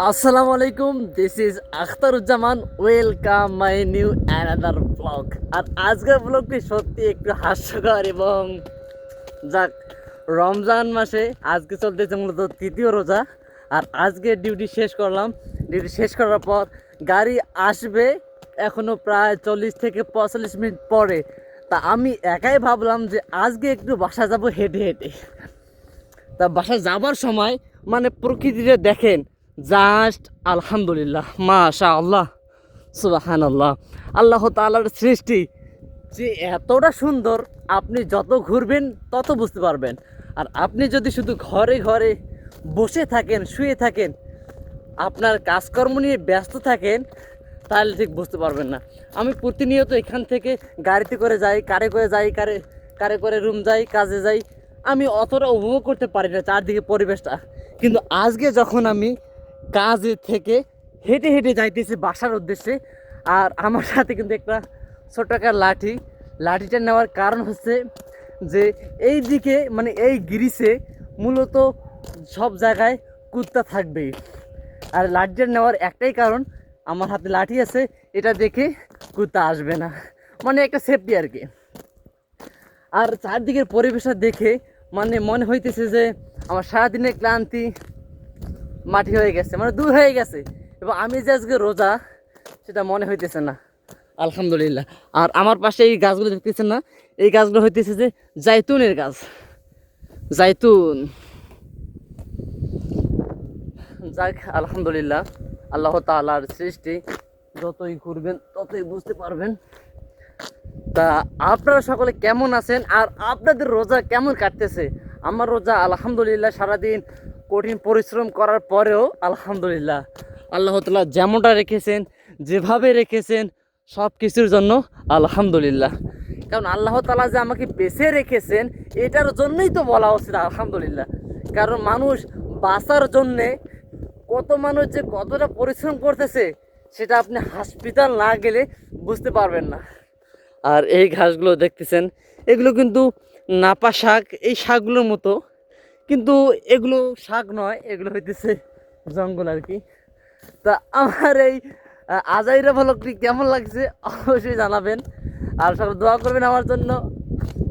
আসসালামু আলাইকুম, this is Akhtaruzzaman. Welcome my new another blog. আর আজকের ব্লগটি সত্যি একটু হাস্যকর এবং যাক, রমজান মাসে আজকে চলতেছে মূলত তৃতীয় রোজা। আর আজকে ডিউটি শেষ করলাম। ডিউটি শেষ করার পর গাড়ি আসবে এখনও প্রায় 40 থেকে 45 মিনিট পরে। তা আমি একাই ভাবলাম যে আজকে একটু বাসা যাব হেঁটে হেঁটে। তা বাসা যাবার সময় মানে প্রকৃতিটা দেখেন, জাস্ট আলহামদুলিল্লাহ, মাশা আল্লাহ, সুবাহান আল্লাহ। আল্লাহ তাআলার সৃষ্টি যে এতটা সুন্দর, আপনি যত ঘুরবেন তত বুঝতে পারবেন। আর আপনি যদি শুধু ঘরে ঘরে বসে থাকেন, শুয়ে থাকেন, আপনার কাজকর্ম নিয়ে ব্যস্ত থাকেন, তাহলে ঠিক বুঝতে পারবেন না। আমি প্রতিনিয়ত এখান থেকে গাড়িতে করে যাই, কারে করে যাই, কারে কারে করে রুম যাই, কাজে যাই। আমি অতটা উপভোগ করতে পারি না চারদিকে পরিবেশটা। কিন্তু আজকে যখন আমি কাজে থেকে হেঁটে হেঁটে যাইতেছি বাসার উদ্দেশ্যে, আর আমার সাথে কিন্তু একটা ছোট একটা লাঠিটা নেওয়ার কারণ হচ্ছে যে এই দিকে মানে এই গ্রিসে মূলত সব জায়গায় কুত্তা থাকবেই। আর লাঠিটা নেওয়ার একটাই কারণ, আমার হাতে লাঠি আছে, এটা দেখে কুত্তা আসবে না, মানে একটা সেফটি আর কি। আর চারদিকের পরিবেশটা দেখে মানে মনে হইতেছে যে আমার সারাদিনের ক্লান্তি মাটি হয়ে গেছে, মানে দূর হয়ে গেছে, এবং আমি যে আজকে রোজা সেটা মনে হইতেছে না, আলহামদুলিল্লাহ। আর আমার পাশে এই গাছগুলো দেখতেছেন না, এই গাছগুলো হইতেছে যে জাইতুনের গাছ, জাইতুন। যাক, আলহামদুলিল্লাহ, আল্লাহ তাআলার সৃষ্টি, যতই ঘুরবেন ততই বুঝতে পারবেন। তা আপনারা সকলে কেমন আছেন আর আপনাদের রোজা কেমন কাটতেছে? আমার রোজা আলহামদুলিল্লাহ, সারাদিন কঠিন পরিশ্রম করার পরেও আলহামদুলিল্লাহ, আল্লাহ তাআলা যেমনটা রেখেছেন, যেভাবে রেখেছেন, সব কিছুর জন্য আলহামদুলিল্লাহ। কারণ আল্লাহ তাআলা যে আমাকে বেঁচে রেখেছেন, এটার জন্যই তো বলা উচিত আলহামদুলিল্লাহ। কারণ মানুষ বাঁচার জন্যে কত মানুষ যে কতটা পরিশ্রম করতেছে, সেটা আপনি হসপিটাল না গেলে বুঝতে পারবেন না। আর এই ঘাসগুলো দেখতেছেন, এগুলো কিন্তু নাপা শাক, এই শাকগুলোর মতো, কিন্তু এগুলো শাক নয়, এগুলো হইতেছে জঙ্গল আর কি। তা আমার এই আজাইরা ভ্লগটি কেমন লাগছে অবশ্যই জানাবেন, আর সব দোয়া করবেন আমার জন্য।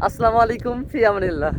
আসসালামু আলাইকুম, ফি আমানিল্লাহ।